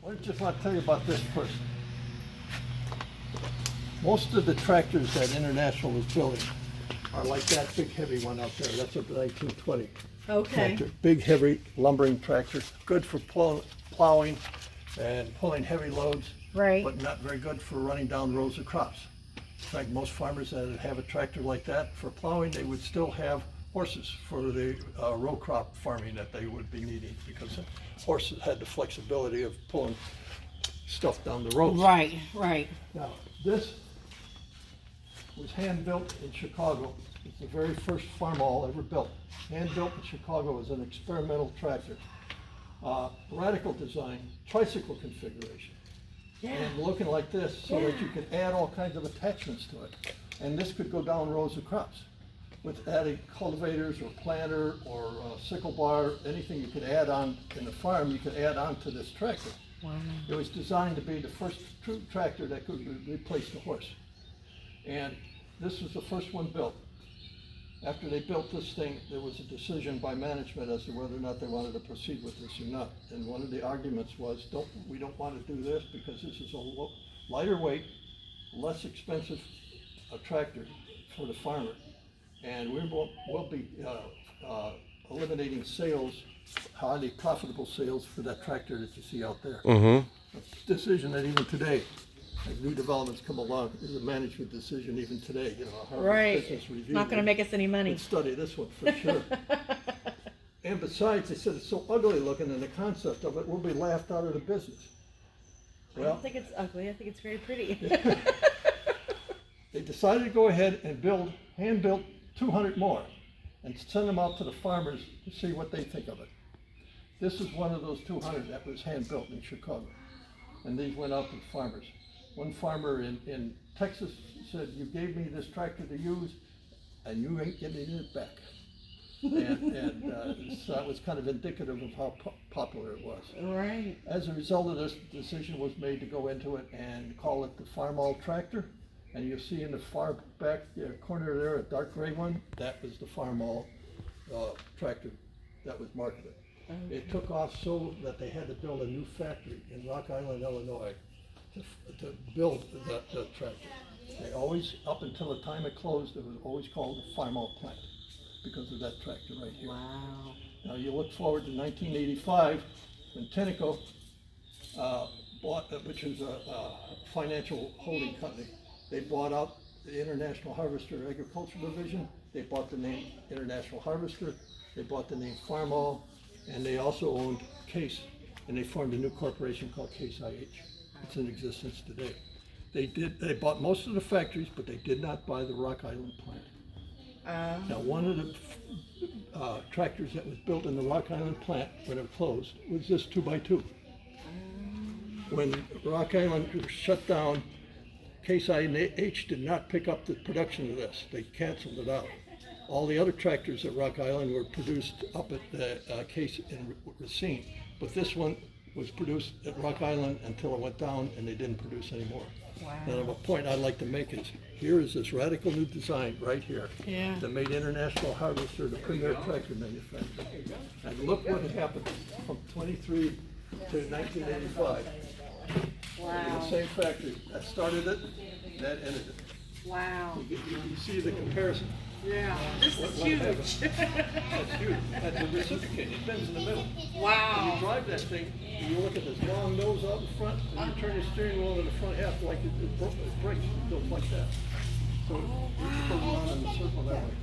I just want to tell you about this first. Most of the tractors that International is building are like that big heavy one out there. That's a 1920 Okay. tractor. Big heavy lumbering tractor, good for plowing and pulling heavy loads, Right. but not very good for running down rows of crops. In fact, most farmers that have a tractor like that for plowing, they would still have horses for the row crop farming that they would be needing, because horses had the flexibility of pulling stuff down the roads. Right, right. Now, this was hand-built in Chicago. It's the very first Farmall ever built. Hand-built in Chicago as an experimental tractor. Radical design, tricycle configuration. Yeah. And looking like this, so that you could add all kinds of attachments to it. And this could go down rows of crops. With adding cultivators or planter or sickle bar, anything you could add on in the farm, you could add on to this tractor. Wow. It was designed to be the first true tractor that could replace the horse. And this was the first one built. After they built this thing, there was a decision by management as to whether or not they wanted to proceed with this or not. And one of the arguments was, we don't want to do this because this is a lighter weight, less expensive tractor for the farmer. And we'll be eliminating sales, highly profitable sales for that tractor that you see out there. A decision that even today, as new developments come along, is a management decision even today. You know, a Harvard Right. Business Review Not going to make us any money. would study this one for sure. And besides, they said it's so ugly looking, and the concept of it will be laughed out of the business. I Well, don't think it's ugly. I think it's very pretty. they decided to go ahead and hand-built 200 more and send them out to the farmers to see what they think of it. This is one of those 200 that was hand-built in Chicago. And these went out to the farmers. One farmer in Texas said, "You gave me this tractor to use, and you ain't getting it back." So that was kind of indicative of how popular it was. Right. As a result of this, decision was made to go into it and call it the Farmall tractor. And you'll see in the far back corner there, a dark gray one, that was the Farmall tractor that was marketed. Okay. It took off so that they had to build a new factory in Rock Island, Illinois, to build that tractor. They always, up until the time it closed, it was always called the Farmall plant because of that tractor right here. Wow. Now you look forward to 1985, when Tenneco bought, which is a financial holding company, they bought out the International Harvester Agriculture Division. They bought the name International Harvester. They bought the name Farmall, and they also owned Case, and they formed a new corporation called Case IH. It's in existence today. They bought most of the factories, but they did not buy the Rock Island plant. Now, one of the tractors that was built in the Rock Island plant when it closed was this 2x2. When Rock Island was shut down, Case IH did not pick up the production of this. They canceled it out. All the other tractors at Rock Island were produced up at the Case in Racine, but this one was produced at Rock Island until it went down, and they didn't produce anymore. Wow. Now, a point I'd like to make is, here is this radical new design right here Yeah. that made International Harvester the premier tractor manufacturer. And look what happened from 23 to 1985. Wow. The same factory that started it, that ended it. Wow. You see the comparison. Yeah. This is What huge. That's huge. That's a reciprocate. It bends in the middle. When you Wow. drive that thing, you look at this long nose out in front, and you turn your steering wheel to the front half like it brakes. It goes like that. So it's goes around in a circle that way.